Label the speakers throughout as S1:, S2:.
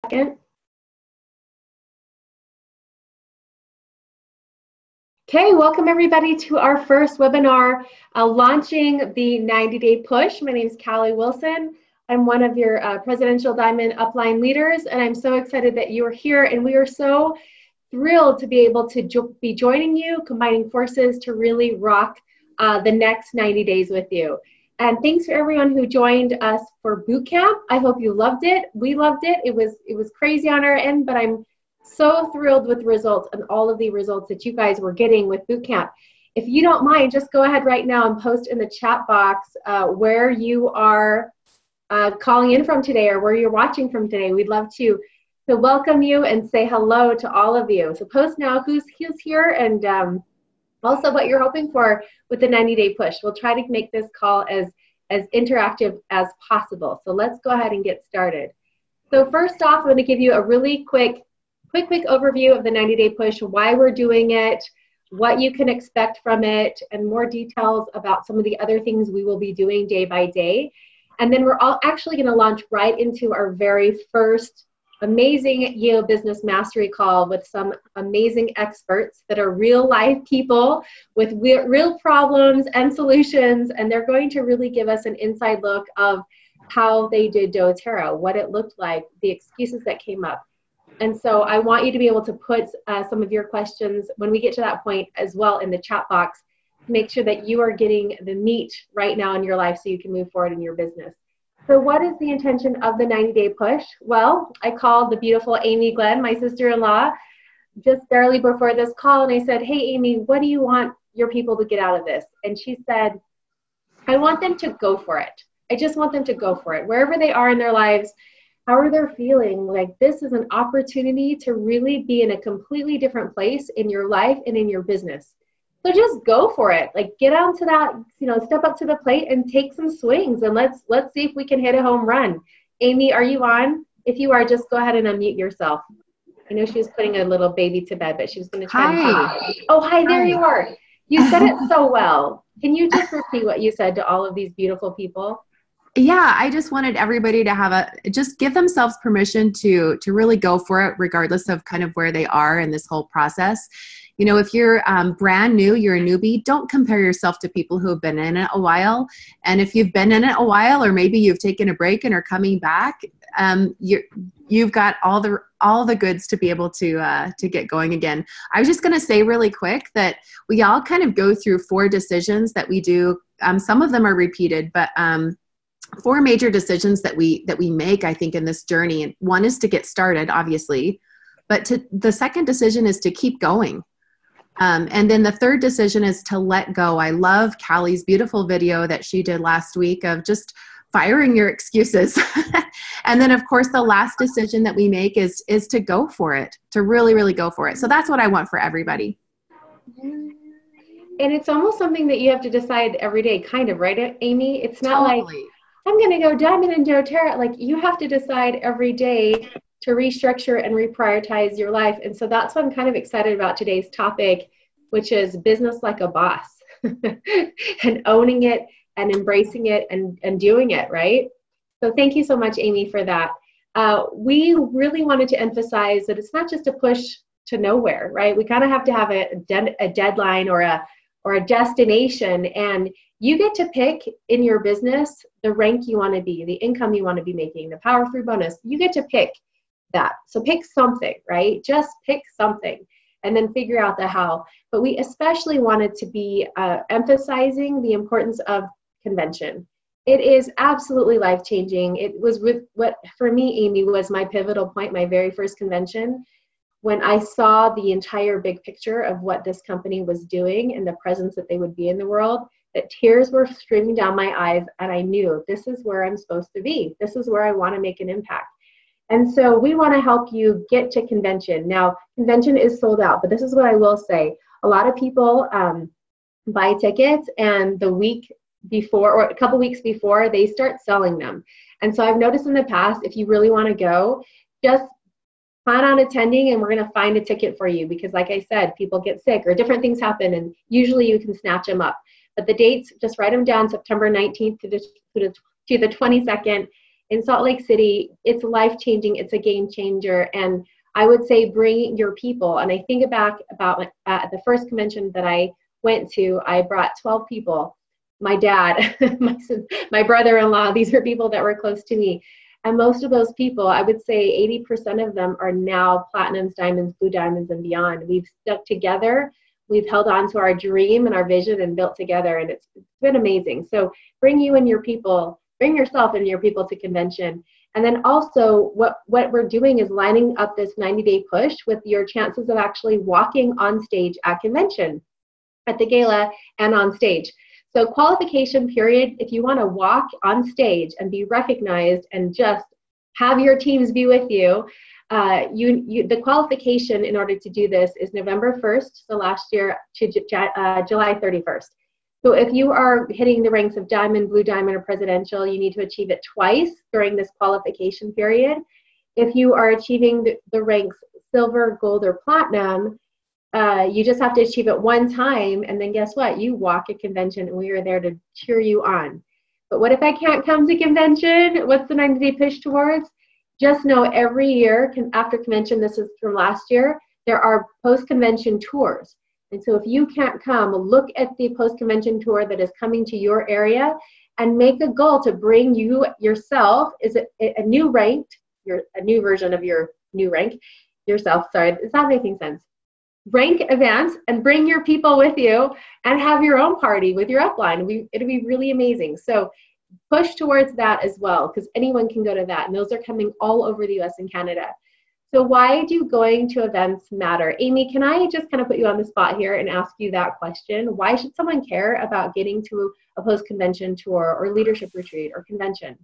S1: Second. Okay, welcome everybody to our first webinar launching the 90-day push. My name is Callie Wilson. I'm one of your Presidential Diamond Upline leaders, and I'm so excited that you are here, and we are so thrilled to be able to be joining you, combining forces to really rock the next 90 days with you. And thanks for everyone who joined us for boot camp. I hope you loved it. We loved it. It was crazy on our end, but I'm so thrilled with the results and all of the results that you guys were getting with boot camp. If you don't mind, just go ahead right now and post in the chat box where you are calling in from today or where you're watching from today. We'd love to welcome you and say hello to all of you. So post now who's here and also what you're hoping for with the 90-day push. We'll try to make this call as interactive as possible. So let's go ahead and get started. So first off, I'm going to give you a really quick overview of the 90-day push, why we're doing it, what you can expect from it, and more details about some of the other things we will be doing day by day. And then we're all actually going to launch right into our very first amazing Yale Business Mastery call with some amazing experts that are real life people with real problems and solutions, and they're going to really give us an inside look of how they did doTERRA, what it looked like, the excuses that came up. And so I want you to be able to put some of your questions when we get to that point as well in the chat box to make sure that you are getting the meat right now in your life so you can move forward in your business. So what is the intention of the 90-day push? Well, I called the beautiful Amy Glenn, my sister-in-law, just barely before this call, and I said, hey, Amy, what do you want your people to get out of this? And she said, I want them to go for it. I just want them to go for it. Wherever they are in their lives, however they're feeling, like this is an opportunity to really be in a completely different place in your life and in your business. So just go for it. Like get onto that, step up to the plate and take some swings, and let's see if we can hit a home run. Amy, are you on? If you are, just go ahead and unmute yourself. I know she was putting a little baby to bed, but she was going to try and oh, hi, there you are. You said it so well. Can you just repeat what you said to all of these beautiful people?
S2: Yeah, I just wanted everybody to just give themselves permission to really go for it, regardless of kind of where they are in this whole process. You know, if you're brand new, you're a newbie, don't compare yourself to people who have been in it a while. And if you've been in it a while, or maybe you've taken a break and are coming back, you've got all the goods to be able to get going again. I was just going to say really quick that we all kind of go through 4 decisions that we do. Some of them are repeated, but 4 major decisions that we make, I think, in this journey. And one is to get started, obviously, but the second decision is to keep going. And then the third decision is to let go. I love Callie's beautiful video that she did last week of just firing your excuses. And then, of course, the last decision that we make is to go for it, to really, really go for it. So that's what I want for everybody.
S1: And it's almost something that you have to decide every day, kind of, right, Amy? It's not totally. Like, I'm going to go diamond and doTERRA. Like, you have to decide every day to restructure and reprioritize your life. And so that's what I'm kind of excited about today's topic, which is business like a boss and owning it and embracing it and doing it, right? So thank you so much, Amy, for that. We really wanted to emphasize that it's not just a push to nowhere, right? We kind of have to have a deadline or a destination, and you get to pick in your business the rank you want to be, the income you want to be making, the Power 3 bonus. You get to pick that. So pick something, right? Just pick something and then figure out the how. But we especially wanted to be emphasizing the importance of convention. It is absolutely life-changing. It was with what, for me, Amy, was my pivotal point, my very first convention, when I saw the entire big picture of what this company was doing and the presence that they would be in the world, that tears were streaming down my eyes, and I knew this is where I'm supposed to be. This is where I want to make an impact. And so we want to help you get to convention. Now, convention is sold out, but this is what I will say. A lot of people buy tickets, and the week before or a couple weeks before, they start selling them. And so I've noticed in the past, if you really want to go, just plan on attending, and we're going to find a ticket for you, because like I said, people get sick or different things happen, and usually you can snatch them up. But the dates, just write them down, September 19th to the 22nd. in Salt Lake City. It's life-changing. It's a game changer. And I would say bring your people. And I think back about the first convention that I went to, I brought 12 people. My dad, my brother-in-law, these are people that were close to me. And most of those people, I would say 80% of them are now platinums, diamonds, blue diamonds, and beyond. We've stuck together. We've held on to our dream and our vision and built together, and it's been amazing. So bring you and your people, bring yourself and your people to convention. And then also what we're doing is lining up this 90-day push with your chances of actually walking on stage at convention, at the gala and on stage. So qualification period, if you want to walk on stage and be recognized and just have your teams be with you, the qualification in order to do this is November 1st, so last year, to July 31st. So if you are hitting the ranks of diamond, blue diamond, or presidential, you need to achieve it twice during this qualification period. If you are achieving the ranks silver, gold, or platinum, you just have to achieve it one time, and then guess what? You walk a convention, and we are there to cheer you on. But what if I can't come to convention? What's the 90-day push towards? Just know every year, after convention, this is from last year, there are post-convention tours. And so if you can't come, look at the post-convention tour that is coming to your area and make a goal to bring you yourself, is it a new ranked, a new version of your new rank, yourself, sorry, it's not making sense. Rank events and bring your people with you and have your own party with your upline. It'll be really amazing. So push towards that as well, because anyone can go to that. And those are coming all over the US and Canada. So why do going to events matter? Amy, can I just kind of put you on the spot here and ask you that question? Why should someone care about getting to a post-convention tour or leadership retreat or convention?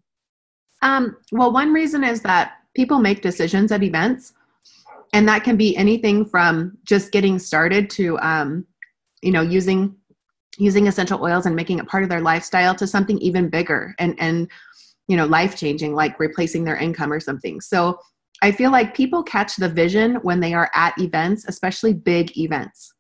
S2: Well, one reason is that people make decisions at events. And that can be anything from just getting started to, using essential oils and making it part of their lifestyle to something even bigger and life-changing, like replacing their income or something. So I feel like people catch the vision when they are at events, especially big events.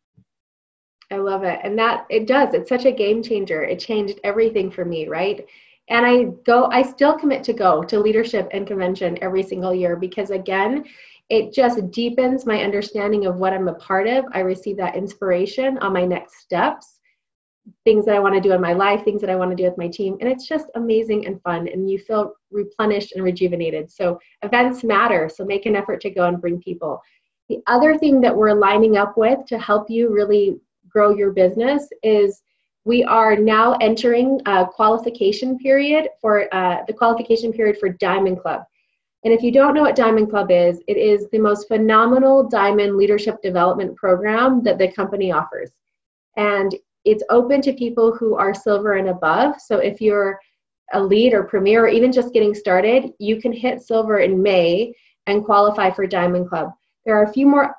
S1: I love it. And that it does. It's such a game changer. It changed everything for me, right? And I still commit to go to leadership and convention every single year because, again, it just deepens my understanding of what I'm a part of. I receive that inspiration on my next steps, things that I want to do in my life, things that I want to do with my team. And it's just amazing and fun. And you feel replenished and rejuvenated. So events matter. So make an effort to go and bring people. The other thing that we're lining up with to help you really grow your business is we are now entering a qualification period for the qualification period for Diamond Club. And if you don't know what Diamond Club is, it is the most phenomenal diamond leadership development program that the company offers. And it's open to people who are silver and above. So if you're a lead or premier or even just getting started, you can hit silver in May and qualify for Diamond Club. There are a few more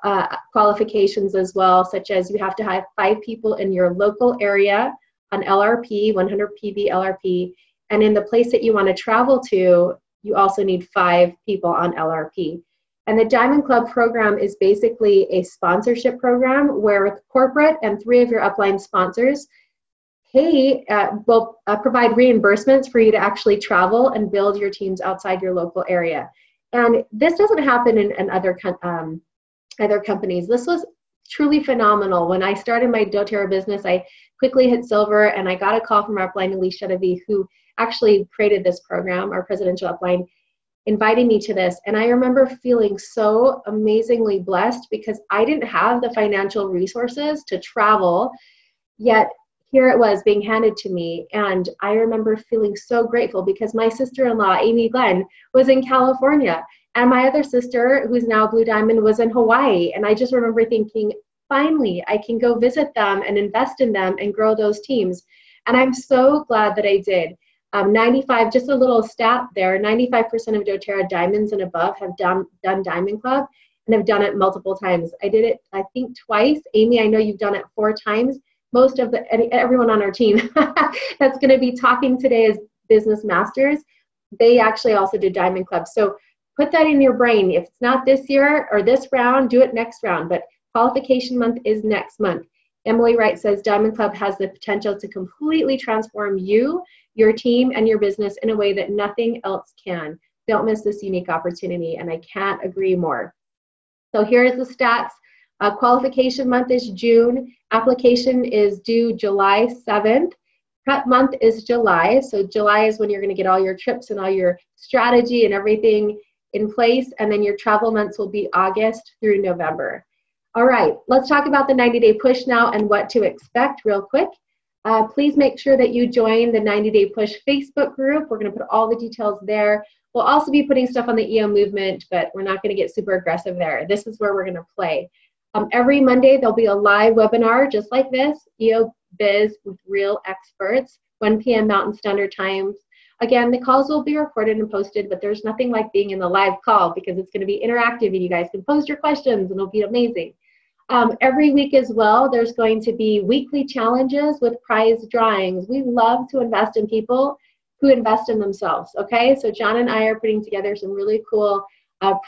S1: qualifications as well, such as you have to have 5 people in your local area on LRP, 100 PB LRP. And in the place that you want to travel to, you also need 5 people on LRP. And the Diamond Club program is basically a sponsorship program where corporate and 3 of your upline sponsors will provide reimbursements for you to actually travel and build your teams outside your local area. And this doesn't happen in other companies. This was truly phenomenal. When I started my doTERRA business, I quickly hit silver, and I got a call from our upline, Elise Chedevi, who actually created this program, our presidential upline, inviting me to this. And I remember feeling so amazingly blessed because I didn't have the financial resources to travel, yet here it was being handed to me. And I remember feeling so grateful because my sister-in-law, Amy Glenn, was in California. And my other sister, who's now Blue Diamond, was in Hawaii. And I just remember thinking, finally, I can go visit them and invest in them and grow those teams. And I'm so glad that I did. 95, just a little stat there, 95% of doTERRA diamonds and above have done Diamond Club and have done it multiple times. I did it, I think, twice. Amy, I know you've done it 4 times. Most of everyone on our team that's going to be talking today as business masters, they actually also did Diamond Club. So put that in your brain. If it's not this year or this round, do it next round. But qualification month is next month. Emily Wright says Diamond Club has the potential to completely transform you, your team and your business in a way that nothing else can. Don't miss this unique opportunity, and I can't agree more. So here's the stats. Qualification month is June. Application is due July 7th. Prep month is July. So July is when you're going to get all your trips and all your strategy and everything in place. And then your travel months will be August through November. All right, let's talk about the 90-day push now and what to expect real quick. Please make sure that you join the 90-day push Facebook group. We're going to put all the details there. We'll also be putting stuff on the EO movement, but we're not going to get super aggressive there. This is where we're going to play. Every Monday, there'll be a live webinar just like this, EO Biz with real experts, 1 p.m. Mountain Standard Time. Again, the calls will be recorded and posted, but there's nothing like being in the live call because it's going to be interactive and you guys can post your questions and it'll be amazing. Every week as well, there's going to be weekly challenges with prize drawings. We love to invest in people who invest in themselves, okay? So John and I are putting together some really cool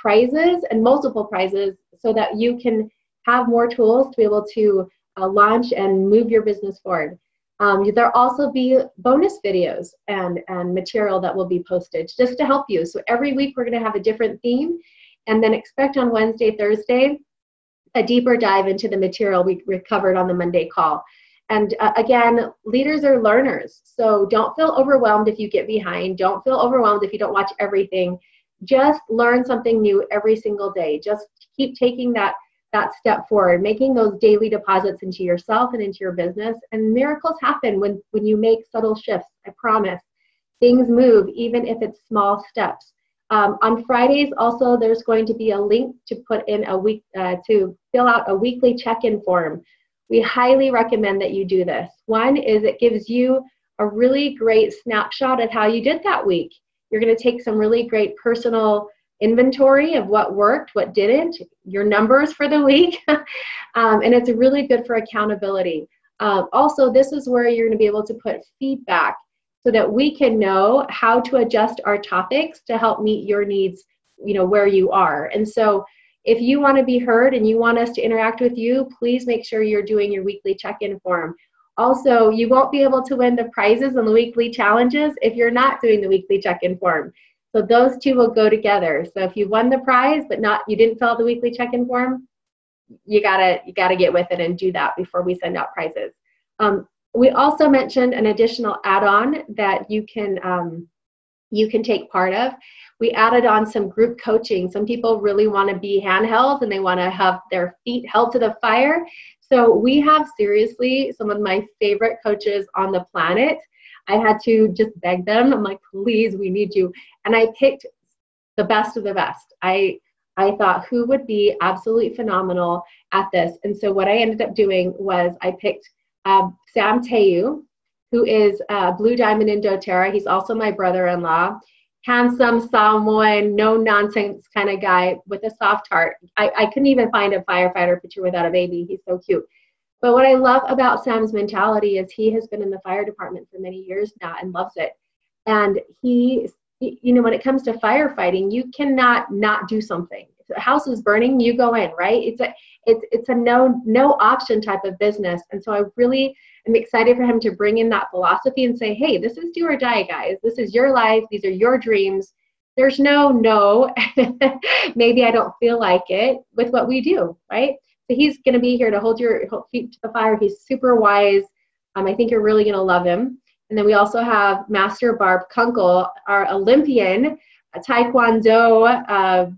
S1: prizes and multiple prizes so that you can have more tools to be able to launch and move your business forward. There'll also be bonus videos and material that will be posted just to help you. So every week we're going to have a different theme, and then expect on Wednesday, Thursday, a deeper dive into the material we covered on the Monday call. And again, leaders are learners. So don't feel overwhelmed if you get behind. Don't feel overwhelmed if you don't watch everything. Just learn something new every single day. Just keep taking that step forward, making those daily deposits into yourself and into your business. And miracles happen when you make subtle shifts. I promise. Things move, even if it's small steps. On Fridays, also, there's going to be a link to put in to fill out a weekly check-in form. We highly recommend that you do this. One is it gives you a really great snapshot of how you did that week. You're going to take some really great personal inventory of what worked, what didn't, your numbers for the week, and it's really good for accountability. Also, this is where you're going to be able to put feedback so that we can know how to adjust our topics to help meet your needs, where you are. And so if you want to be heard and you want us to interact with you, please make sure you're doing your weekly check-in form. Also, you won't be able to win the prizes and the weekly challenges if you're not doing the weekly check-in form. So those two will go together. So if you won the prize but you didn't fill out the weekly check-in form, you gotta get with it and do that before we send out prizes. We also mentioned an additional add-on that you can take part of. We added on some group coaching. Some people really want to be handheld and they want to have their feet held to the fire. So we have seriously some of my favorite coaches on the planet. I had to just beg them. I'm like, please, we need you. And I picked the best of the best. I thought who would be absolutely phenomenal at this. And so what I ended up doing was I picked Sam Teu, who is Blue Diamond in doTERRA. He's also my brother-in-law. Handsome, Samoan, no-nonsense kind of guy with a soft heart. I couldn't even find a firefighter picture without a baby. He's so cute. But what I love about Sam's mentality is he has been in the fire department for many years now and loves it. And he, when it comes to firefighting, you cannot not do something. If the house is burning, you go in, right? It's a no option type of business. And so I really am excited for him to bring in that philosophy and say, hey, this is do or die, guys. This is your life. These are your dreams. There's no, maybe I don't feel like it with what we do, right? So he's going to be here to hold your feet to the fire. He's super wise. I think you're really going to love him. And then we also have Master Barb Kunkel, our Olympian, a Taekwondo,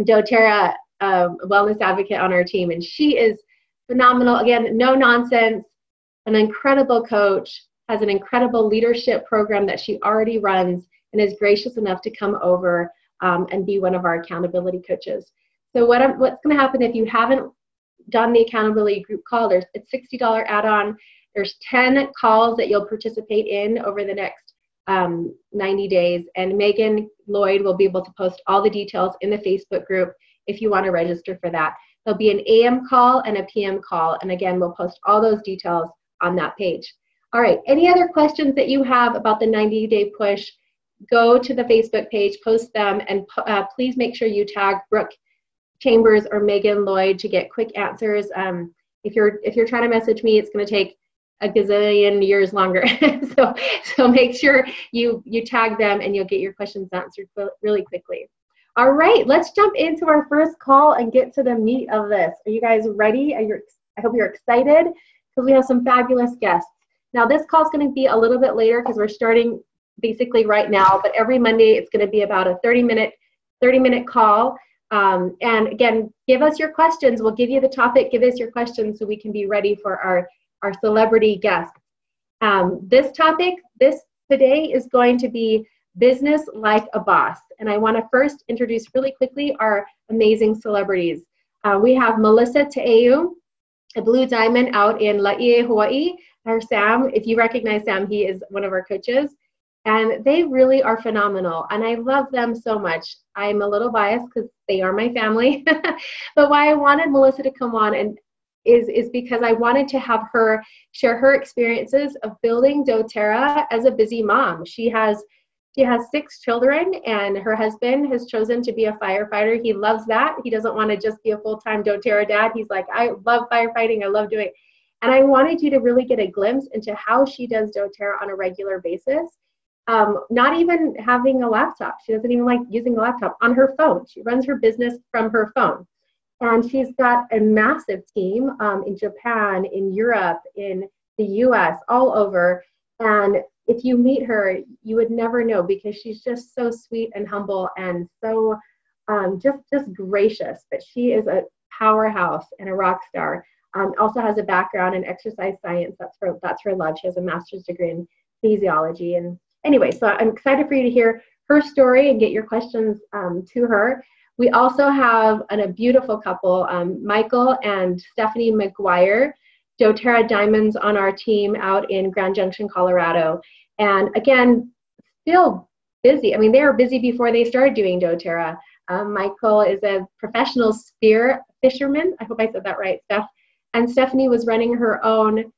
S1: doTERRA wellness advocate on our team. And she is phenomenal. Again, no nonsense, an incredible coach, has an incredible leadership program that she already runs and is gracious enough to come over and be one of our accountability coaches. So what's going to happen if you haven't done the accountability group call, it's $60 add-on. There's 10 calls that you'll participate in over the next 90 days. And Megan Lloyd will be able to post all the details in the Facebook group if you want to register for that. There'll be an AM call and a PM call. And again, we'll post all those details on that page. All right, any other questions that you have about the 90-day push, go to the Facebook page, post them, and please make sure you tag Brooke Chambers or Megan Lloyd to get quick answers. If you're trying to message me, it's going to take a gazillion years longer. So make sure you tag them and you'll get your questions answered really quickly. All right, let's jump into our first call and get to the meat of this. Are you guys ready? I hope you're excited because we have some fabulous guests. Now this call is going to be a little bit later because we're starting basically right now, but every Monday it's going to be about a 30-minute call. And again, give us your questions. We'll give you the topic, give us your questions so we can be ready for our celebrity guests. This topic, today is going to be business like a boss. And I want to first introduce really quickly our amazing celebrities. We have Melissa Te'eu, a Blue Diamond out in Laie, Hawaii. Our Sam, if you recognize Sam, he is one of our coaches. And they really are phenomenal. And I love them so much. I'm a little biased because they are my family. But why I wanted Melissa to come on is because I wanted to have her share her experiences of building doTERRA as a busy mom. She has 6 children, and her husband has chosen to be a firefighter. He loves that. He doesn't want to just be a full-time doTERRA dad. He's like, I love firefighting. I love doing it. And I wanted you to really get a glimpse into how she does doTERRA on a regular basis. Not even having a laptop. She doesn't even like using a laptop. On her phone. She runs her business from her phone. And she's got a massive team in Japan, in Europe, in the US, all over. And if you meet her, you would never know because she's just so sweet and humble and so just gracious. But she is a powerhouse and a rock star. Also has a background in exercise science. That's her love. She has a master's degree in physiology. And anyway, so I'm excited for you to hear her story and get your questions to her. We also have a beautiful couple, Michael and Stephanie McGuire, doTERRA Diamonds on our team out in Grand Junction, Colorado. And again, still busy. I mean, they were busy before they started doing doTERRA. Michael is a professional spear fisherman. I hope I said that right, Steph. And Stephanie was running her own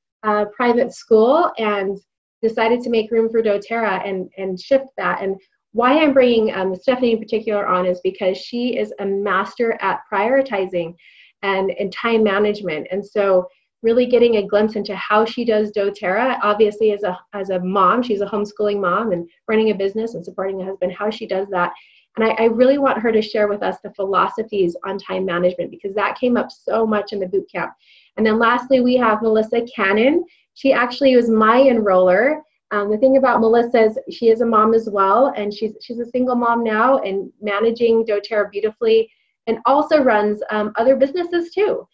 S1: private school and decided to make room for doTERRA and shift that. And why I'm bringing Stephanie in particular on is because she is a master at prioritizing and time management. And so really getting a glimpse into how she does doTERRA, obviously as a mom, she's a homeschooling mom and running a business and supporting a husband, how she does that. And I really want her to share with us the philosophies on time management because that came up so much in the boot camp. And then lastly, we have Melissa Cannon. She actually was my enroller. The thing about Melissa is she is a mom as well, and she's a single mom now and managing doTERRA beautifully, and also runs other businesses too.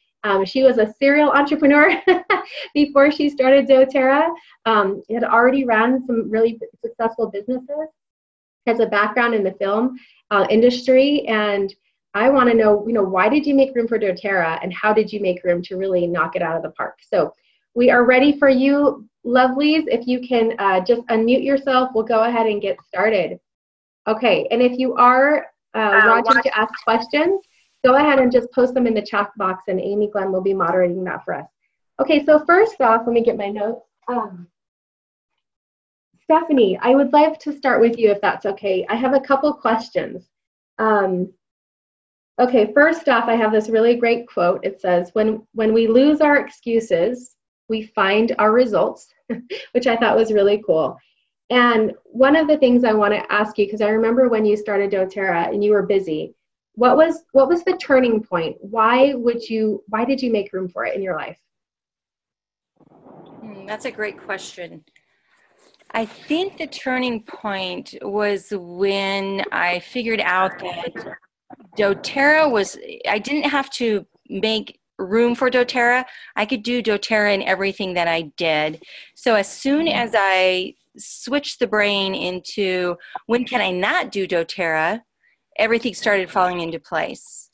S1: She was a serial entrepreneur before she started doTERRA. Had already ran some really successful businesses. Has a background in the film industry, and I want to know, why did you make room for doTERRA, and how did you make room to really knock it out of the park? So we are ready for you, lovelies. If you can just unmute yourself, we'll go ahead and get started. Okay, and if you are wanting to ask questions, go ahead and just post them in the chat box, and Amy Glenn will be moderating that for us. Okay, so first off, let me get my notes. Stephanie, I would like to start with you if that's okay. I have a couple questions. Okay, first off, I have this really great quote. It says, when we lose our excuses, we find our results, which I thought was really cool. And one of the things I want to ask you, because I remember when you started doTERRA and you were busy, what was the turning point? Why did you make room for it in your life?
S3: That's a great question. I think the turning point was when I figured out that doTERRA I didn't have to make room for doTERRA. I could do doTERRA in everything that I did. So as soon as I switched the brain into when can I not do doTERRA, everything started falling into place.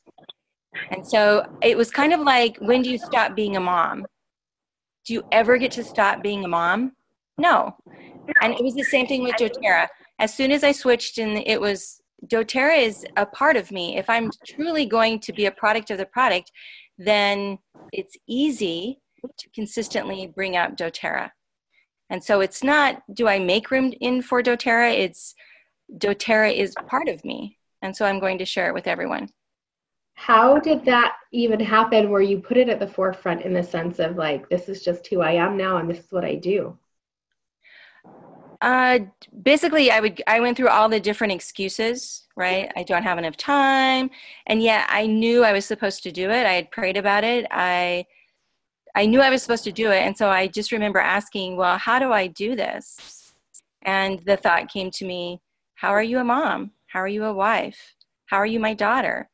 S3: And so it was kind of like, when do you stop being a mom? Do you ever get to stop being a mom? No. And it was the same thing with doTERRA. As soon as I switched, and it was, doTERRA is a part of me. If I'm truly going to be a product of the product, then it's easy to consistently bring up doTERRA. And so it's not, do I make room in for doTERRA? It's doTERRA is part of me. And so I'm going to share it with everyone.
S1: How did that even happen where you put it at the forefront in the sense of like, this is just who I am now and this is what I do?
S3: Basically, I went through all the different excuses, right? I don't have enough time. And yet I knew I was supposed to do it. I had prayed about it. I knew I was supposed to do it. And so I just remember asking, well, how do I do this? And the thought came to me, how are you a mom? How are you a wife? How are you my daughter?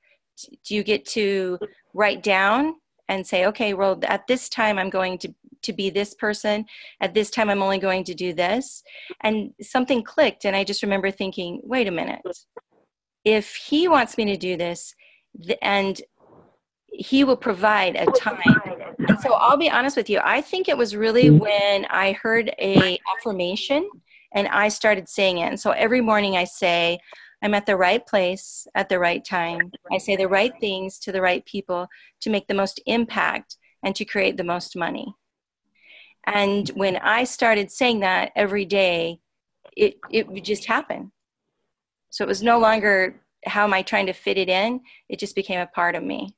S3: Do you get to write down and say, okay, well, at this time I'm going to be this person. At this time I'm only going to do this. And something clicked. And I just remember thinking, wait a minute. If he wants me to do this, and he will provide a time. And so I'll be honest with you. I think it was really when I heard a affirmation and I started saying it. And so every morning I say, I'm at the right place at the right time. I say the right things to the right people to make the most impact and to create the most money. And when I started saying that every day, it would just happen. So it was no longer, how am I trying to fit it in? It just became a part of me.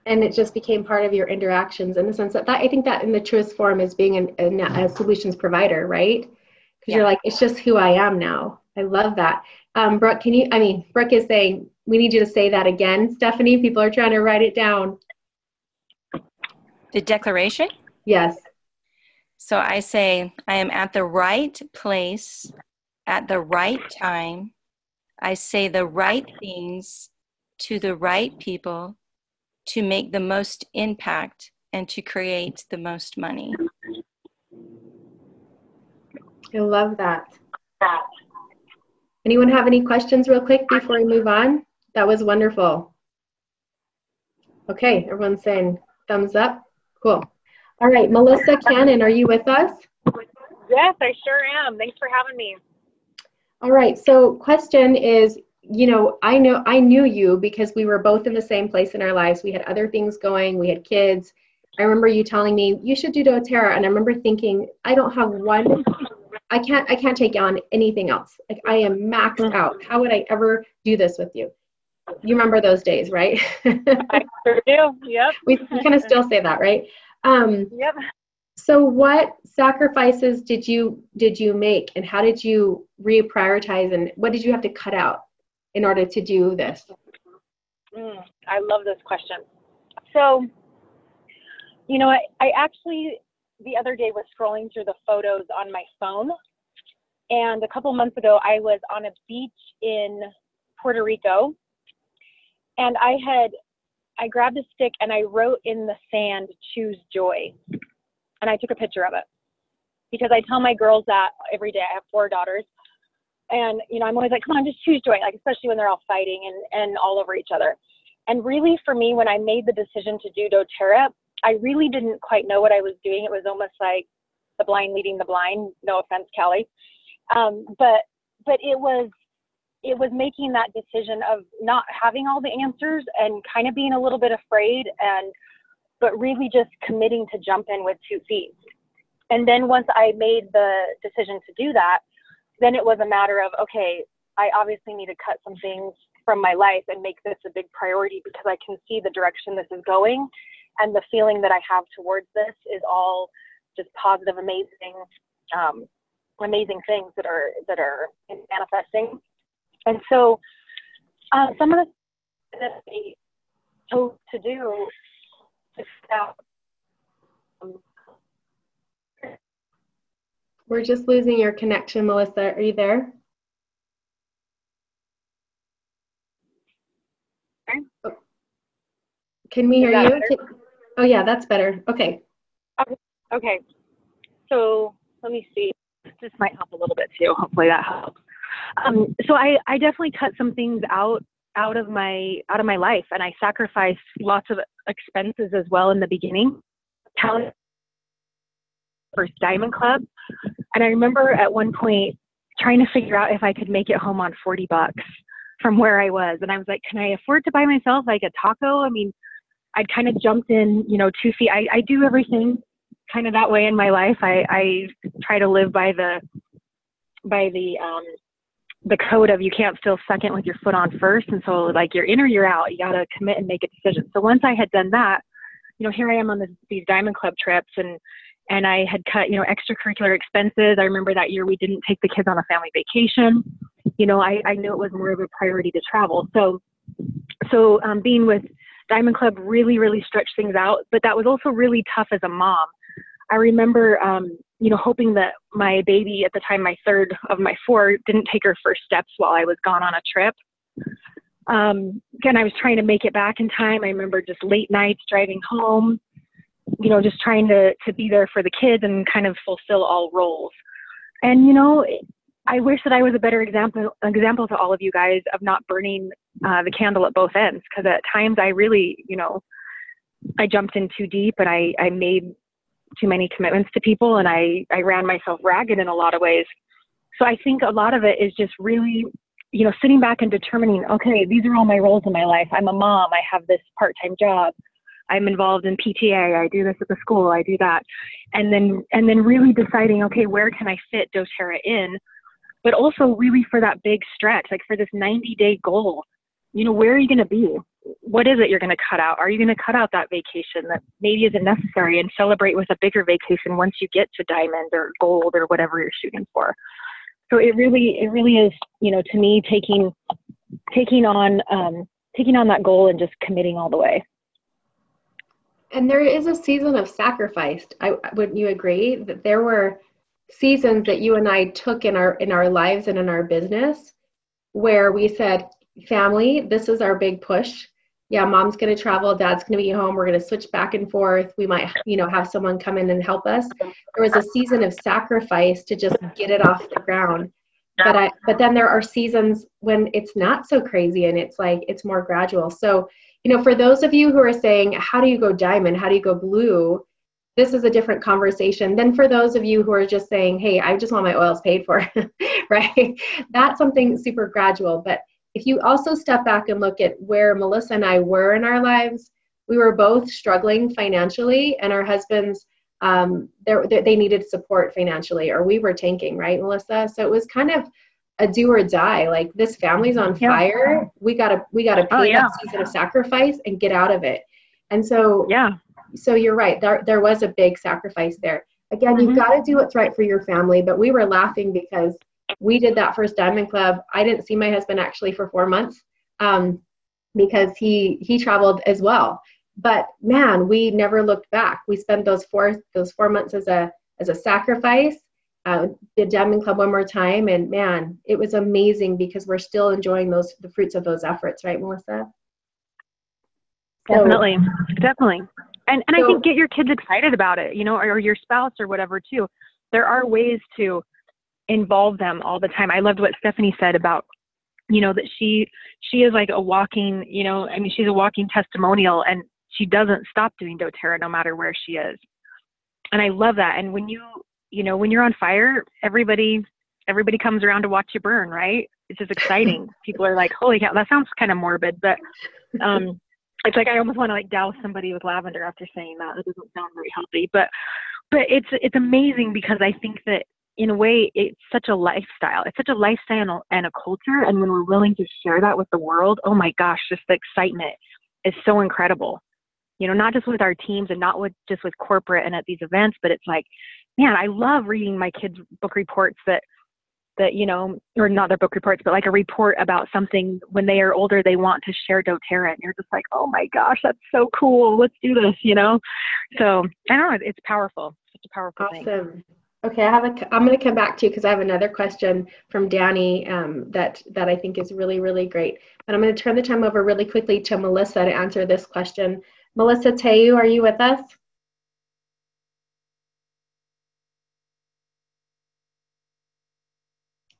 S1: And it just became part of your interactions in the sense that I think that in the truest form is being a solutions provider, right? Because you're like, it's just who I am now. I love that. Brooke, Brooke is saying, we need you to say that again, Stephanie. People are trying to write it down.
S3: The declaration?
S1: Yes.
S3: So I say, I am at the right place at the right time. I say the right things to the right people to make the most impact and to create the most money.
S1: I love that. Anyone have any questions real quick before we move on? That was wonderful. Okay, everyone's saying thumbs up. Cool. All right, Melissa Cannon, are you with us?
S4: Yes, I sure am. Thanks for having me.
S1: All right, so question is, I knew you because we were both in the same place in our lives. We had other things going, we had kids. I remember you telling me you should do doTERRA, and I remember thinking, I don't have one, I can't take on anything else. Like, I am maxed out. How would I ever do this with you? You remember those days, right?
S4: I sure do. Yep.
S1: We kind of still say that, right?
S4: Yep.
S1: So what sacrifices did you make, and how did you reprioritize, and what did you have to cut out in order to do this?
S4: I love this question. So, I actually the other day was scrolling through the photos on my phone, and a couple months ago I was on a beach in Puerto Rico, and I grabbed a stick and I wrote in the sand, "Choose joy." And I took a picture of it because I tell my girls that every day. I have 4 daughters, and I'm always like, come on, just choose joy, like especially when they're all fighting and all over each other. And really for me, when I made the decision to do doTERRA, I really didn't quite know what I was doing. It was almost like the blind leading the blind. No offense, Callie. But it was making that decision of not having all the answers and kind of being a little bit afraid, but really just committing to jump in with 2 feet. And then once I made the decision to do that, then it was a matter of, okay, I obviously need to cut some things from my life and make this a big priority because I can see the direction this is going. And the feeling that I have towards this is all just positive, amazing things that are manifesting. And so some of the things that they chose to do is
S1: We're just losing your connection, Melissa. Are you there?
S4: Okay.
S1: Can we hear you? Oh yeah, that's better. Okay.
S4: Okay. So let me see. This might help a little bit too. Hopefully that helps. So I definitely cut some things out of my life, and I sacrificed lots of expenses as well in the beginning. First Diamond Club, and I remember at one point trying to figure out if I could make it home on $40 from where I was, and I was like, can I afford to buy myself like a taco? I mean, I'd kind of jumped in, 2 feet. I do everything kind of that way in my life. I try to live by the the code of you can't feel second with your foot on first. And so like you're in or you're out, you got to commit and make a decision. So once I had done that, here I am on these Diamond Club trips, and I had cut, extracurricular expenses. I remember that year we didn't take the kids on a family vacation. I knew it was more of a priority to travel. So being with Diamond Club really, really stretched things out, but that was also really tough as a mom. I remember, hoping that my baby at the time, my third of my four, didn't take her first steps while I was gone on a trip. Again, I was trying to make it back in time. I remember just late nights driving home, just trying to be there for the kids and kind of fulfill all roles. And, I wish that I was a better example to all of you guys of not burning the candle at both ends. Because at times I really, I jumped in too deep, and I made too many commitments to people, and I ran myself ragged in a lot of ways. So I think a lot of it is just really, sitting back and determining, okay, these are all my roles in my life. I'm a mom. I have this part-time job. I'm involved in PTA. I do this at the school. I do that. And then really deciding, okay, where can I fit doTERRA in? But also really for that big stretch, like for this 90-day goal, where are you going to be? What is it you're going to cut out? Are you going to cut out that vacation that maybe isn't necessary and celebrate with a bigger vacation once you get to diamond or gold or whatever you're shooting for? So it really is, to me, taking on that goal and just committing all the way.
S1: And there is a season of sacrifice. Wouldn't you agree that there were seasons that you and I took in our lives and in our business where we said, family, this is our big push. Yeah, mom's going to travel, dad's going to be home. We're going to switch back and forth. We might, have someone come in and help us. There was a season of sacrifice to just get it off the ground. But then there are seasons when it's not so crazy and it's more gradual. So, for those of you who are saying, how do you go diamond? How do you go blue? This is a different conversation than for those of you who are just saying, hey, I just want my oils paid for, right? That's something super gradual. But if you also step back and look at where Melissa and I were in our lives, we were both struggling financially, and our husbands, they needed support financially, or we were tanking, right, Melissa? So it was kind of a do or die. Like, this family's on fire. We gotta pay that season of sacrifice and get out of it. And so, so you're right. There was a big sacrifice there. Again, you've got to do what's right for your family. But we were laughing because we did that first Diamond Club. I didn't see my husband actually for 4 months because he traveled as well. But man, we never looked back. We spent those four months as a sacrifice. Did Diamond Club one more time, and man, it was amazing because we're still enjoying the fruits of those efforts, right, Melissa?
S4: Definitely. And I think get your kids excited about it, or your spouse or whatever too. There are ways to involve them all the time. I loved what Stephanie said about, that she is like a walking, she's a walking testimonial, and she doesn't stop doing doTERRA no matter where she is. And I love that. And when when you're on fire, everybody comes around to watch you burn, right? It's just exciting. People are like, holy cow, that sounds kind of morbid, but it's like I almost want to douse somebody with lavender after saying that. It doesn't sound very healthy, but it's amazing because I think that in a way it's such a lifestyle. It's such a lifestyle and a culture. And when we're willing to share that with the world, oh my gosh, just the excitement is so incredible. Not just with our teams and not just with corporate and at these events, but it's like, man, I love reading my kids' book reports that or not their book reports, but like a report about something when they are older, they want to share doTERRA, and you're just like, oh my gosh, that's so cool. Let's do this, So I don't know, it's powerful. It's such a powerful thing.
S1: Awesome. Okay, I'm going to come back to you because I have another question from Danny that I think is really, really great. But I'm going to turn the time over really quickly to Melissa to answer this question. Melissa Teu, are you with us?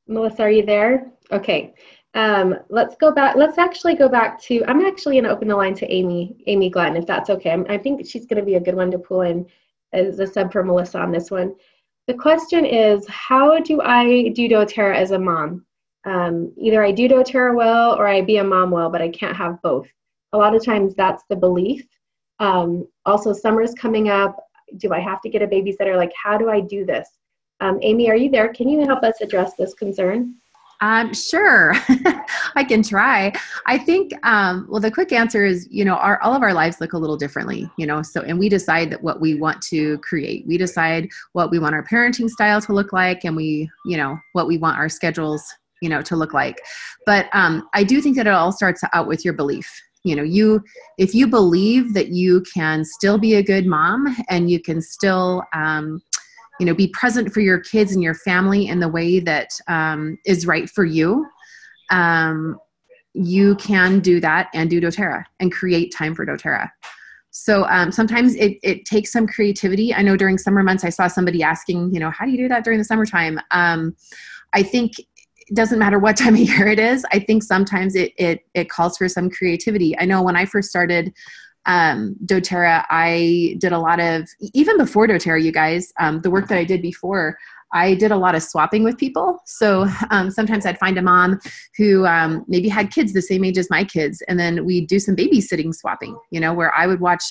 S1: Melissa, are you there? Okay. Let's go back. Let's actually go back to, I'm actually going to open the line to Amy Glenn, if that's okay. I think she's going to be a good one to pull in as a sub for Melissa on this one. The question is, how do I do doTERRA as a mom? Either I do doTERRA well or I be a mom well, but I can't have both. A lot of times that's the belief. Also, summer's coming up. Do I have to get a babysitter? Like, how do I do this? Amy, are you there? Can you help us address this concern?
S2: Sure. I can try. I think, well, the quick answer is, all of our lives look a little differently, and we decide that what we want to create. We decide what we want our parenting style to look like, and what we want our schedules, to look like. But I do think that it all starts out with your belief. If you believe that you can still be a good mom and you can still, be present for your kids and your family in the way that is right for you, you can do that and do doTERRA and create time for doTERRA. So sometimes it takes some creativity. I know during summer months, I saw somebody asking, how do you do that during the summertime? I think it doesn't matter what time of year it is. I think sometimes it calls for some creativity. I know when I first started doTERRA, I did a lot of, even before doTERRA, you guys, the work that I did before, I did a lot of swapping with people. So sometimes I'd find a mom who maybe had kids the same age as my kids. And then we'd do some babysitting swapping, where I would watch,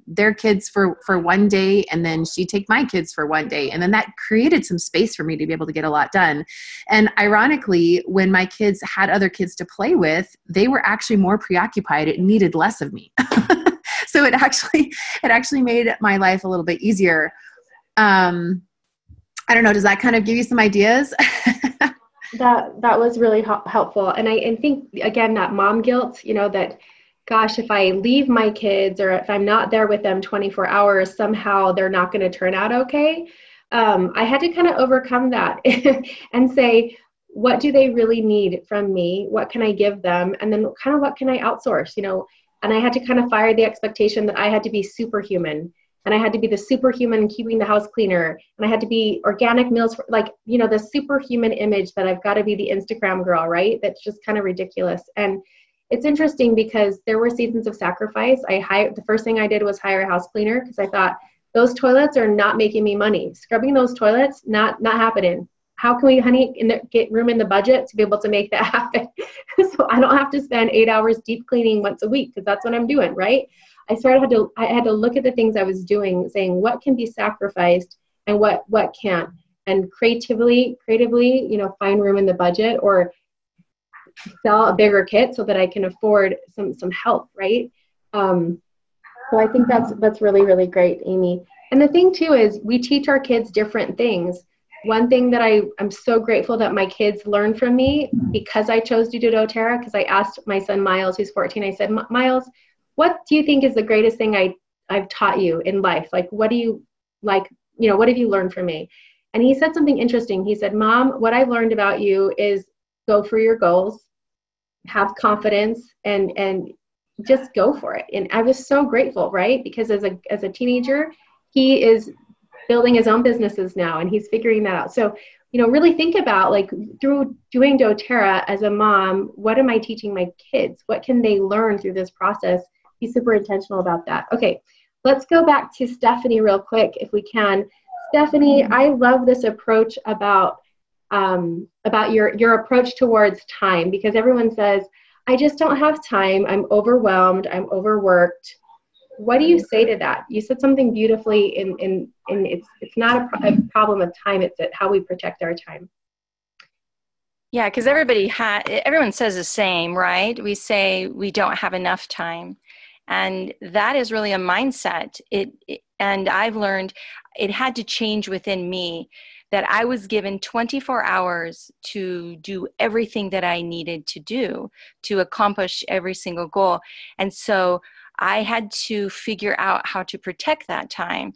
S2: their kids for one day, and then she'd take my kids for one day. And then that created some space for me to be able to get a lot done. And ironically, when my kids had other kids to play with, they were actually more preoccupied. It needed less of me. So it actually made my life a little bit easier. I don't know. Does that kind of give you some ideas?
S1: That was really helpful. And I think, again, that mom guilt, that, gosh, if I leave my kids or if I'm not there with them 24 hours, somehow they're not going to turn out okay. I had to kind of overcome that and say, what do they really need from me? What can I give them? And then kind of what can I outsource, and I had to kind of fire the expectation that I had to be superhuman. And I had to be the superhuman keeping the house cleaner. And I had to be organic meals, the superhuman image that I've got to be the Instagram girl, right? That's just kind of ridiculous. And it's interesting because there were seasons of sacrifice. The first thing I did was hire a house cleaner because I thought those toilets are not making me money. Scrubbing those toilets, not happening. How can we, honey, get room in the budget to be able to make that happen? So I don't have to spend 8 hours deep cleaning once a week because that's what I'm doing, right? I had to look at the things I was doing, saying what can be sacrificed and what can't, and creatively, find room in the budget or sell a bigger kit so that I can afford some help, right? So I think that's really, really great, Amy. And the thing too is we teach our kids different things. One thing that I'm so grateful that my kids learned from me because I chose to do doTERRA, because I asked my son Miles, who's 14, I said, Miles, what do you think is the greatest thing I've taught you in life? Like, what do you like, what have you learned from me? And he said something interesting. He said, Mom, what I've learned about you is go for your goals, have confidence, and just go for it. And I was so grateful, right? Because as a teenager, he is building his own businesses now and he's figuring that out. So, really think about, like, through doing doTERRA as a mom, what am I teaching my kids? What can they learn through this process? Be super intentional about that. Okay, let's go back to Stephanie real quick if we can. Stephanie, I love this approach about your approach towards time, because everyone says, I just don't have time. I'm overwhelmed. I'm overworked. What do you say to that? You said something beautifully in it's not a problem of time. It's how we protect our time.
S3: Yeah, because everyone says the same, right? We say we don't have enough time. And that is really a mindset. And I've learned it had to change within me, that I was given 24 hours to do everything that I needed to do to accomplish every single goal. And so I had to figure out how to protect that time.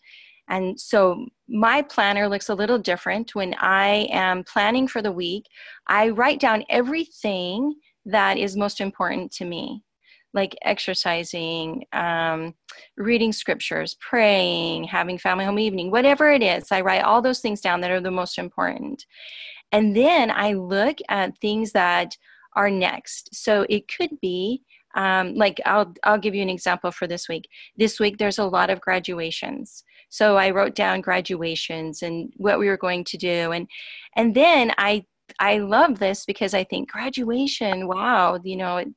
S3: And so my planner looks a little different. When I am planning for the week, I write down everything that is most important to me, like exercising, reading scriptures, praying, having family home evening, whatever it is. I write all those things down that are the most important. And then I look at things that are next. So it could be, I'll give you an example for this week. This week, there's a lot of graduations. So I wrote down graduations and what we were going to do. And then I love this because I think graduation, wow,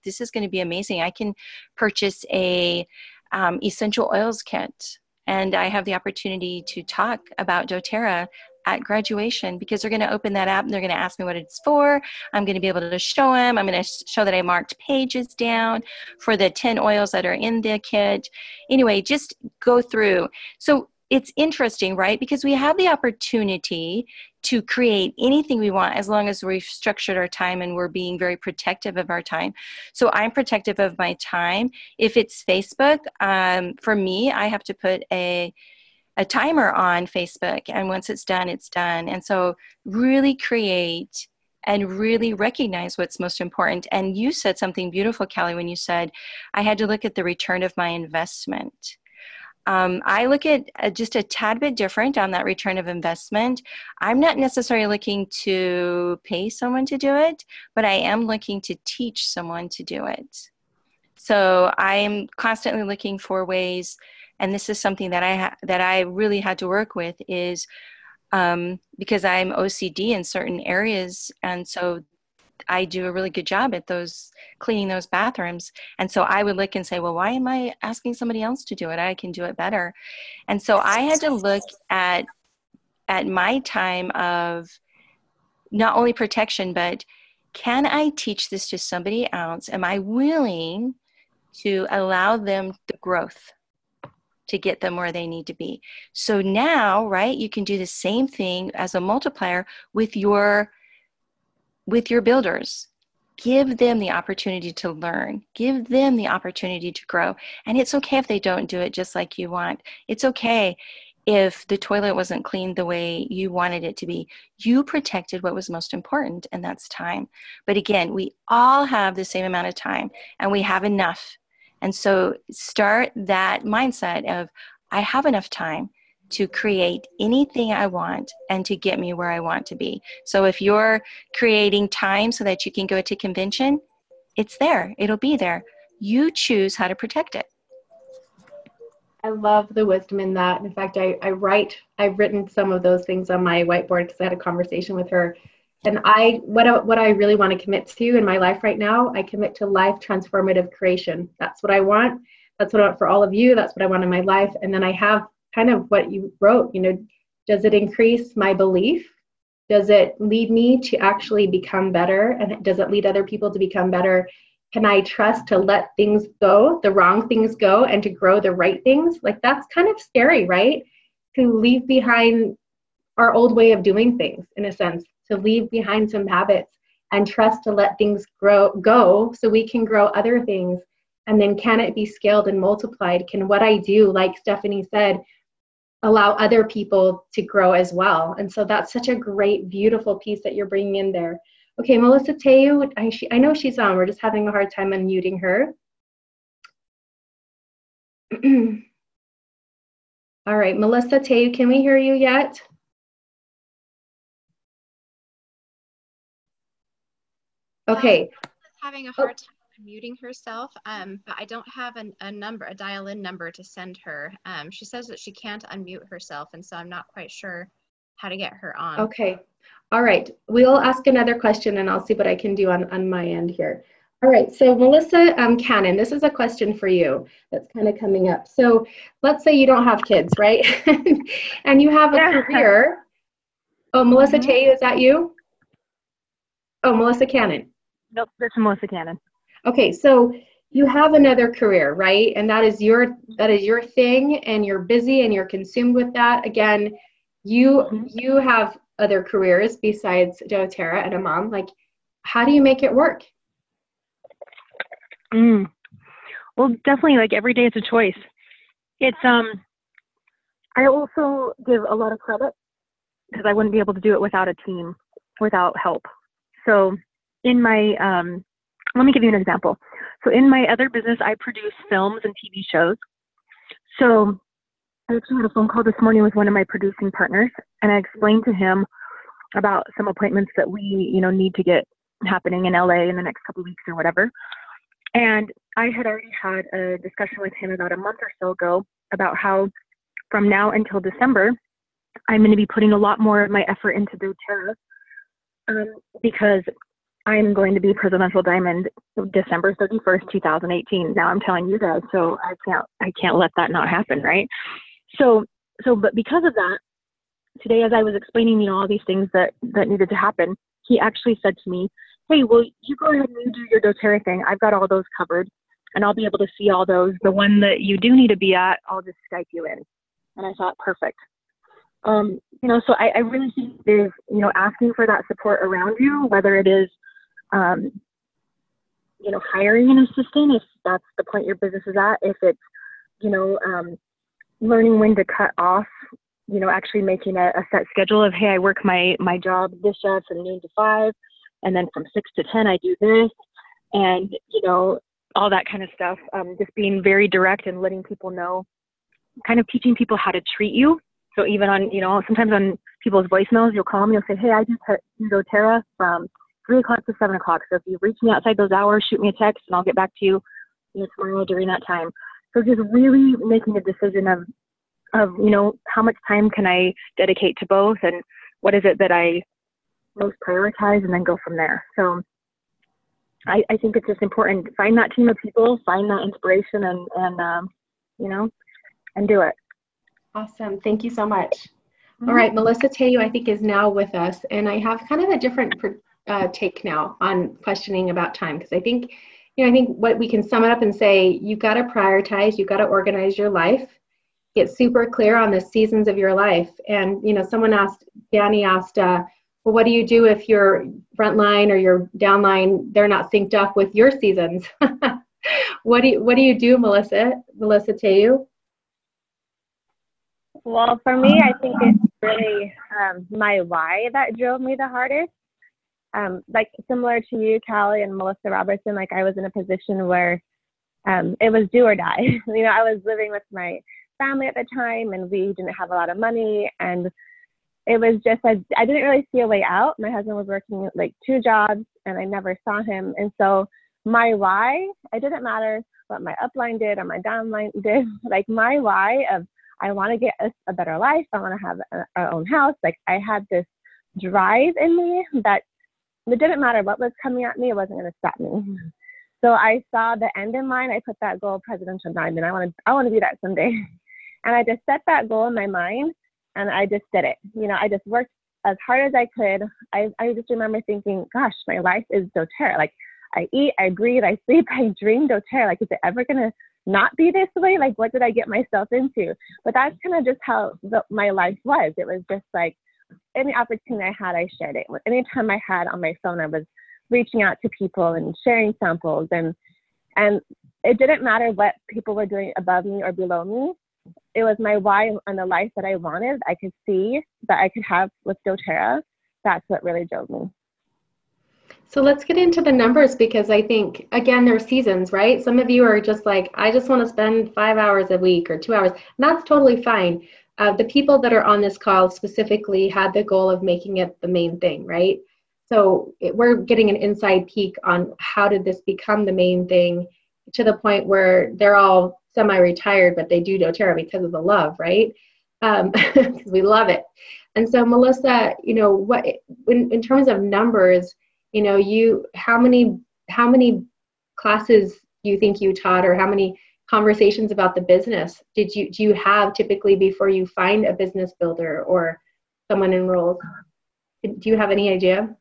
S3: this is going to be amazing. I can purchase a essential oils kit, and I have the opportunity to talk about doTERRA at graduation, because they're going to open that app and they're going to ask me what it's for. I'm going to be able to show them. I'm going to show that I marked pages down for the 10 oils that are in the kit. Anyway, just go through. So it's interesting, right? Because we have the opportunity to create anything we want as long as we've structured our time and we're being very protective of our time. So I'm protective of my time. If it's Facebook, for me, I have to put a timer on Facebook, and once it's done, it's done. And so really create and really recognize what's most important. And you said something beautiful, Callie, when you said, I had to look at the return of my investment. I look at just a tad bit different on that return of investment. I'm not necessarily looking to pay someone to do it, but I am looking to teach someone to do it. So I'm constantly looking for ways, and this is something that I really had to work with, is because I'm OCD in certain areas, and so I do a really good job at cleaning those bathrooms. And so I would look and say, well, why am I asking somebody else to do it? I can do it better. And so I had to look at my time of not only protection, but can I teach this to somebody else? Am I willing to allow them the growth to get them where they need to be? So now, right, you can do the same thing as a multiplier with your builders. Give them the opportunity to learn. Give them the opportunity to grow. And it's okay if they don't do it just like you want. It's okay if the toilet wasn't cleaned the way you wanted it to be. You protected what was most important, and that's time. But again, we all have the same amount of time, and we have enough. And so start that mindset of, I have enough time to create anything I want and to get me where I want to be. So if you're creating time so that you can go to convention, it's there. It'll be there. You choose how to protect it.
S1: I love the wisdom in that. In fact, I've written some of those things on my whiteboard because I had a conversation with her. And what I really want to commit to in my life right now, I commit to life transformative creation. That's what I want. That's what I want for all of you. That's what I want in my life. And then I have kind of what you wrote, does it increase my belief? Does it lead me to actually become better? And does it lead other people to become better? Can I trust to let things go, the wrong things go, and to grow the right things? Like, that's kind of scary, right? To leave behind our old way of doing things, in a sense, to leave behind some habits and trust to let things go so we can grow other things. And then can it be scaled and multiplied? Can what I do, like Stephanie said, allow other people to grow as well? And so that's such a great, beautiful piece that you're bringing in there. Okay, Melissa Teu, I know she's on. We're just having a hard time unmuting her. All right, Melissa Teu, can we hear you yet? Okay.
S5: Having a hard time unmuting herself, but I don't have a dial-in number to send her. She says that she can't unmute herself, and so I'm not quite sure how to get her on.
S1: Okay. All right. We'll ask another question, and I'll see what I can do on my end here. All right. So Melissa Cannon, this is a question for you that's kind of coming up. So let's say you don't have kids, right? And you have a career. Oh, Melissa Teu, is that you? Oh, Melissa Cannon.
S4: Nope, that's Melissa Cannon.
S1: Okay, so you have another career, right? And that is your thing, and you're busy and you're consumed with that. Again, you have other careers besides doTERRA and a mom. Like, how do you make it work?
S4: Well, definitely, like, every day it's a choice. It's I also give a lot of credit because I wouldn't be able to do it without a team, without help. So in my let me give you an example. So in my other business, I produce films and TV shows. So I actually had a phone call this morning with one of my producing partners, and I explained to him about some appointments that we, need to get happening in LA in the next couple of weeks or whatever. And I had already had a discussion with him about a month or so ago about how from now until December, I'm going to be putting a lot more of my effort into doTERRA because I'm going to be Presidential Diamond December 31st, 2018. Now I'm telling you guys, so I can't let that not happen, right? So, but because of that, today, as I was explaining, all these things that needed to happen, he actually said to me, "Hey, well, you go ahead and you do your doTERRA thing. I've got all those covered, and I'll be able to see all those. The one that you do need to be at, I'll just Skype you in." And I thought, perfect. So I really think there's, asking for that support around you, whether it is, hiring an assistant, if that's the point your business is at, if it's, learning when to cut off, actually making a set schedule of, hey, I work my job this job from noon to 5, and then from 6 to 10, I do this, and, all that kind of stuff. Just being very direct and letting people know, kind of teaching people how to treat you. So even on, sometimes on people's voicemails, you'll call me and say, "Hey, I do doTERRA from 3 o'clock to 7 o'clock. So if you reach me outside those hours, shoot me a text and I'll get back to you, tomorrow during that time." So just really making a decision of, how much time can I dedicate to both, and what is it that I most prioritize, and then go from there. So I think it's just important. Find that team of people, find that inspiration, and do it.
S1: Awesome. Thank you so much. All right. Melissa Teyu, I think, is now with us. And I have kind of a different take now on questioning about time. Because I think what we can sum it up and say, you've got to prioritize, you've got to organize your life, get super clear on the seasons of your life. And, Danny asked, well, what do you do if your front line or your downline, they're not synced up with your seasons? What do you do, Melissa Teyu?
S6: Well, for me, I think it's really my why that drove me the hardest. Like similar to you, Callie and Melissa Robertson, like I was in a position where it was do or die. I was living with my family at the time, and we didn't have a lot of money, and it was just, I didn't really see a way out. My husband was working like 2 jobs, and I never saw him. And so my why, it didn't matter what my upline did or my downline did. Like my why of, I want to get a better life. I want to have our own house. Like I had this drive in me that it didn't matter what was coming at me. It wasn't going to stop me. So I saw the end in mind. I put that goal, Presidential Diamond. I want to be that someday. And I just set that goal in my mind, and I just did it. I just worked as hard as I could. I just remember thinking, gosh, my life is doTERRA. Like I eat, I breathe, I sleep, I dream doTERRA. Like, is it ever going to not be this way? Like, what did I get myself into? But that's kind of just how my life was. It was just like any opportunity I had, I shared it. Anytime I had on my phone, I was reaching out to people and sharing samples. And it didn't matter what people were doing above me or below me. It was my why and the life that I wanted, I could see that I could have with doTERRA. That's what really drove me.
S1: So let's get into the numbers, because I think, again, there are seasons, right? Some of you are just like, I just want to spend 5 hours a week or 2 hours. And that's totally fine. The people that are on this call specifically had the goal of making it the main thing, right? So we're getting an inside peek on how did this become the main thing, to the point where they're all semi-retired, but they do doTERRA because of the love, right? Because we love it. And so Melissa, what in terms of numbers, how many classes do you think you taught, or how many conversations about the business do you have typically before you find a business builder or someone enrolled? Do you have any idea?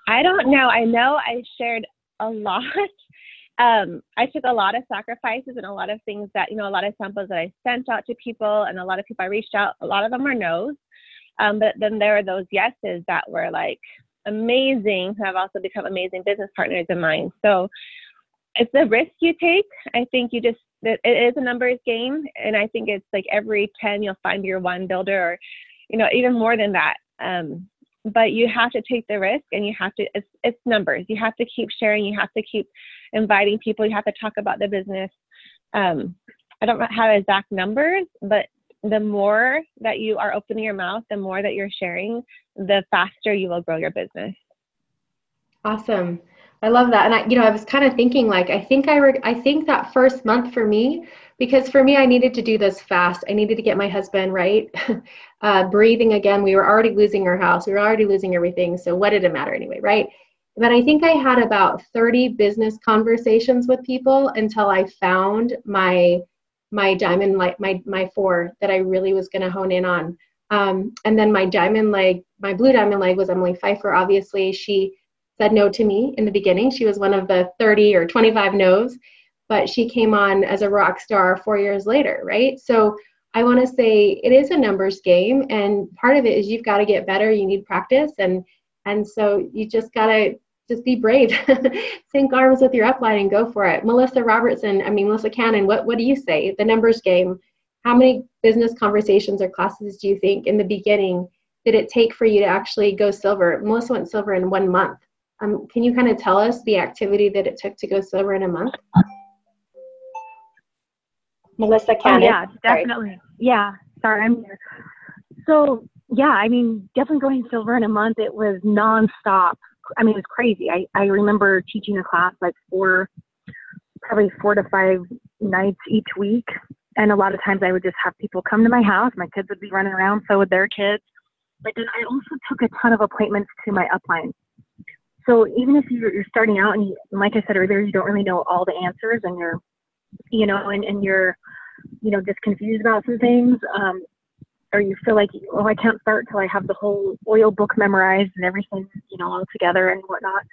S6: I don't know. I know I shared a lot. I took a lot of sacrifices and a lot of things that, a lot of samples that I sent out to people, and a lot of people I reached out, a lot of them were no's. But then there are those yeses that were like amazing, who have also become amazing business partners of mine. So it's the risk you take. I think it is a numbers game. And I think it's like every 10, you'll find your one builder, or, even more than that. But you have to take the risk, and you have to, it's numbers. You have to keep sharing. You have to keep inviting people. You have to talk about the business. I don't have exact numbers, but the more that you are opening your mouth, the more that you're sharing, the faster you will grow your business.
S1: Awesome. I love that. And I was kind of thinking, like, I think that first month for me, because for me, I needed to do this fast. I needed to get my husband right. Breathing again. We were already losing our house. We were already losing everything. So what did it matter anyway, right? But I think I had about 30 business conversations with people until I found my diamond, like my 4 that I really was going to hone in on. And then my blue diamond leg was Emily Pfeiffer. Obviously, she said no to me in the beginning. She was one of the 30 or 25 no's, but she came on as a rock star 4 years later, right? So I want to say it is a numbers game, and part of it is you've got to get better. You need practice, and so you just got to just be brave. Sync arms with your upline and go for it. Melissa Cannon, what do you say? The numbers game. How many business conversations or classes do you think in the beginning did it take for you to actually go silver? Melissa went silver in 1 month. Can you kind of tell us the activity that it took to go silver in a month? Melissa Cannon.
S6: Oh, yeah, definitely. Sorry. Yeah, sorry, I'm here. So, yeah, I mean, definitely going silver in a month, it was nonstop. I mean, it was crazy. I remember teaching a class like probably 4 to 5 nights each week. And a lot of times I would just have people come to my house. My kids would be running around, so would their kids. But then I also took a ton of appointments to my upline. So even if you're starting out and like I said earlier, you don't really know all the answers and you're, and you're, just confused about some things, or you feel like, oh, I can't start till I have the whole oil book memorized and everything, all together and whatnot.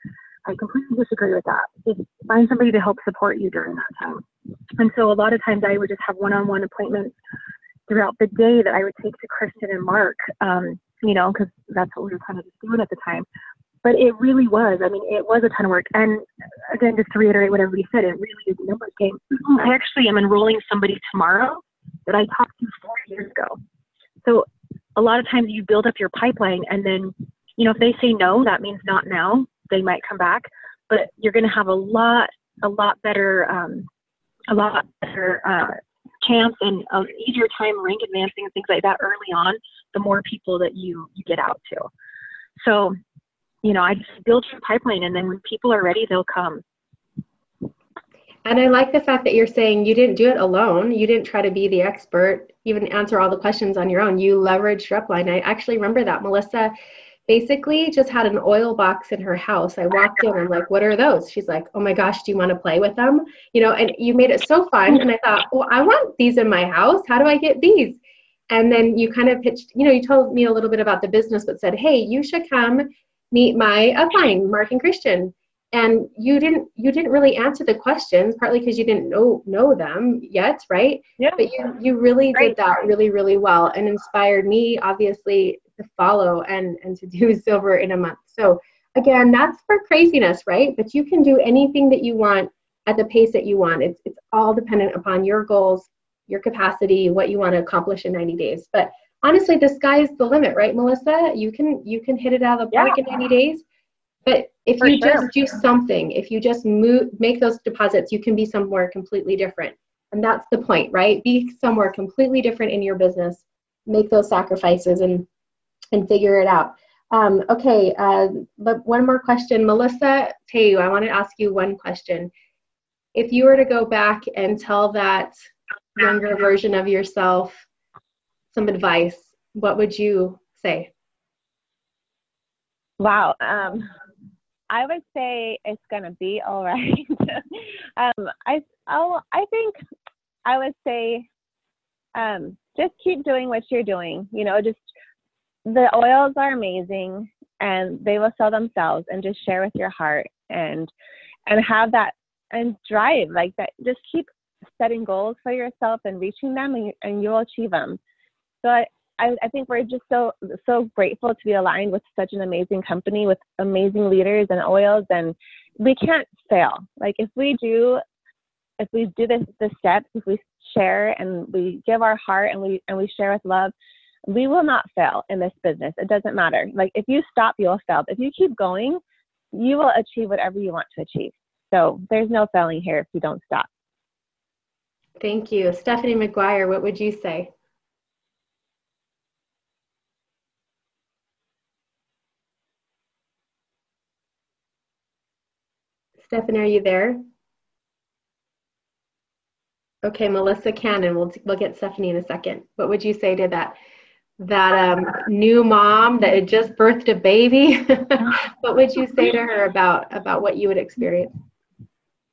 S6: I completely disagree with that. Just find somebody to help support you during that time. And so a lot of times I would just have one-on-one appointments throughout the day that I would take to Kristen and Mark, because that's what we were kind of just doing at the time. But it really was. I mean, it was a ton of work. And again, just to reiterate what everybody said, it really is a numbers game. I actually am enrolling somebody tomorrow that I talked to 4 years ago. So a lot of times you build up your pipeline, and then, if they say no, that means not now. They might come back, but you're going to have a lot better chance and easier time rank advancing and things like that early on, the more people that you get out to. So, I just build your pipeline, and then when people are ready, they'll come.
S1: And I like the fact that you're saying you didn't do it alone. You didn't try to be the expert, even answer all the questions on your own. You leveraged your upline. I actually remember that. Melissa basically just had an oil box in her house. I walked in, I'm like, what are those? She's like, oh my gosh, do you want to play with them? And you made it so fun. And I thought, well, I want these in my house. How do I get these? And then you kind of pitched, you told me a little bit about the business, but said, hey, you should come meet my upline, Mark and Christian. And you didn't really answer the questions, partly because you didn't know them yet, right?
S6: Yeah.
S1: But you really did that really, really well, and inspired me, obviously, to follow and to do silver in a month. So again, that's for craziness, right? But you can do anything that you want at the pace that you want. It's all dependent upon your goals, your capacity, what you want to accomplish in 90 days. But honestly, the sky is the limit, right, Melissa? You can hit it out of the park in 90 days. But if you just do something, if you just make those deposits, you can be somewhere completely different. And that's the point, right? Be somewhere completely different in your business, make those sacrifices and figure it out. Okay, but one more question. Melissa Teu, I want to ask you one question. If you were to go back and tell that younger version of yourself some advice, what would you say?
S6: Wow. I would say it's going to be all right. I think I would say just keep doing what you're doing. Just the oils are amazing and they will sell themselves, and just share with your heart and have that and drive like that. Just keep setting goals for yourself and reaching them, and you'll achieve them. So I think we're just so grateful to be aligned with such an amazing company with amazing leaders and oils, and we can't fail. Like if we do the steps, if we share and we give our heart and we share with love, we will not fail in this business. It doesn't matter. Like if you stop, you'll fail. If you keep going, you will achieve whatever you want to achieve. So there's no failing here if you don't stop.
S1: Thank you. Stephanie McGuire, what would you say? Stephanie, are you there? Okay, Melissa Cannon, we'll get Stephanie in a second. What would you say to that new mom that had just birthed a baby? What would you say to her about what you would experience?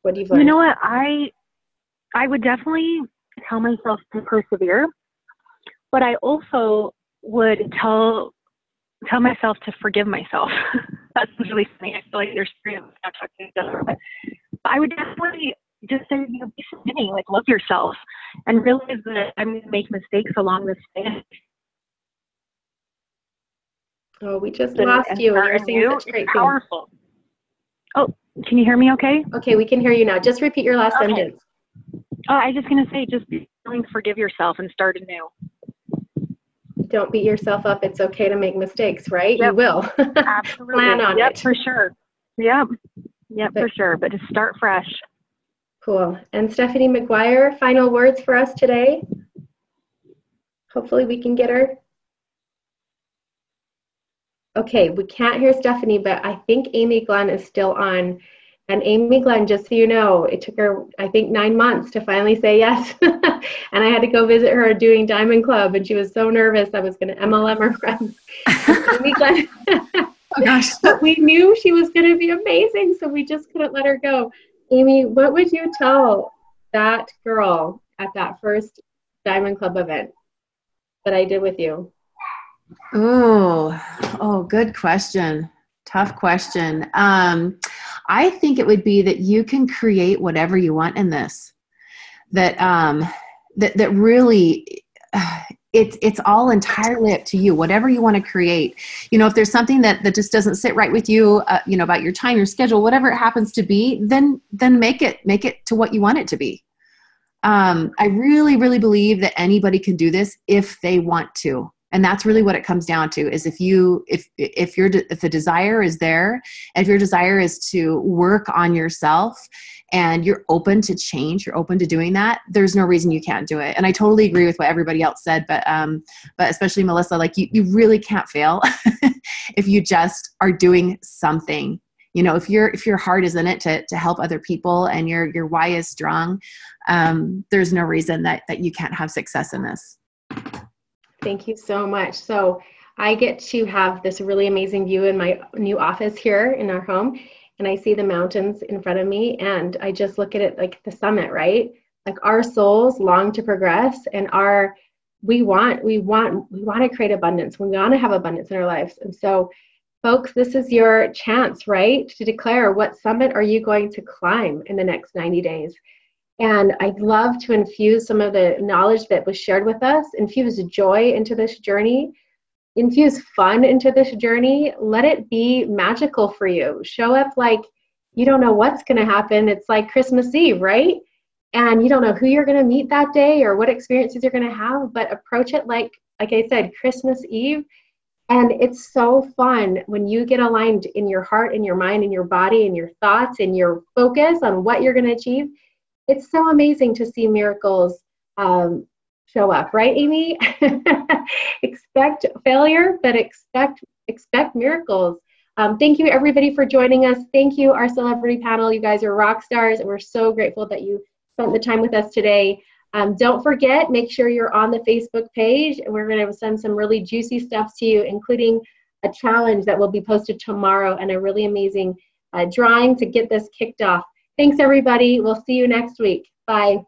S1: What do you learn?
S6: You know what? I would definitely tell myself to persevere, but I also
S4: would tell myself to forgive myself. That's really funny. I feel like there's three of us now talking to each other. But I would definitely just say, you know, be submitting, like love yourself and realize that I'm going to make mistakes along this way.
S1: Oh, we just lost you. You're saying such great things.
S4: Powerful. Oh, can you hear me okay?
S1: Okay, we can hear you now. Just repeat your last sentence.
S4: Oh, I was just going to say, just be willing to forgive yourself and start anew.
S1: Don't beat yourself up. It's okay to make mistakes, right?
S4: Yep.
S1: You will.
S4: Absolutely.
S1: Plan on
S4: yep,
S1: it.
S4: For sure. Yep, for sure. But just start fresh.
S1: Cool. And Stephanie McGuire, final words for us today. Hopefully we can get her. Okay, we can't hear Stephanie, but I think Amy Glenn is still on. And Amy Glenn, just so you know, it took her, I think, 9 months to finally say yes. And I had to go visit her doing Diamond Club, and she was so nervous I was going to MLM her friends. Amy Glenn,
S2: oh gosh.
S1: But we knew she was going to be amazing, so we just couldn't let her go. Amy, what would you tell that girl at that first Diamond Club event that I did with you?
S2: Oh, good question. Tough question. I think it would be that you can create whatever you want in this. That really, it's all entirely up to you. Whatever you want to create. You know, if there's something that just doesn't sit right with you, you know, about your time, your schedule, whatever it happens to be, then make it to what you want it to be. I really, really believe that anybody can do this if they want to. And that's really what it comes down to, is if the desire is there, and if your desire is to work on yourself and you're open to change, you're open to doing that, there's no reason you can't do it. And I totally agree with what everybody else said, but especially Melissa, like you really can't fail if you just are doing something. You know, if your heart is in it to help other people and your why is strong, there's no reason that you can't have success in this.
S1: Thank you so much. So I get to have this really amazing view in my new office here in our home, and I see the mountains in front of me, and I just look at it like the summit, right? Like our souls long to progress, and we want to create abundance. We want to have abundance in our lives. And so folks, this is your chance, right? To declare what summit are you going to climb in the next 90 days. And I'd love to infuse some of the knowledge that was shared with us, infuse joy into this journey, infuse fun into this journey. Let it be magical for you. Show up like you don't know what's going to happen. It's like Christmas Eve, right? And you don't know who you're going to meet that day or what experiences you're going to have, but approach it like I said, Christmas Eve. And it's so fun when you get aligned in your heart, in your mind, in your body, in your thoughts, in your focus on what you're going to achieve. It's so amazing to see miracles show up, right, Amy? Expect failure, but expect miracles. Thank you, everybody, for joining us. Thank you, our celebrity panel. You guys are rock stars, and we're so grateful that you spent the time with us today. Don't forget, make sure you're on the Facebook page, and we're going to send some really juicy stuff to you, including a challenge that will be posted tomorrow and a really amazing drawing to get this kicked off. Thanks, everybody. We'll see you next week. Bye.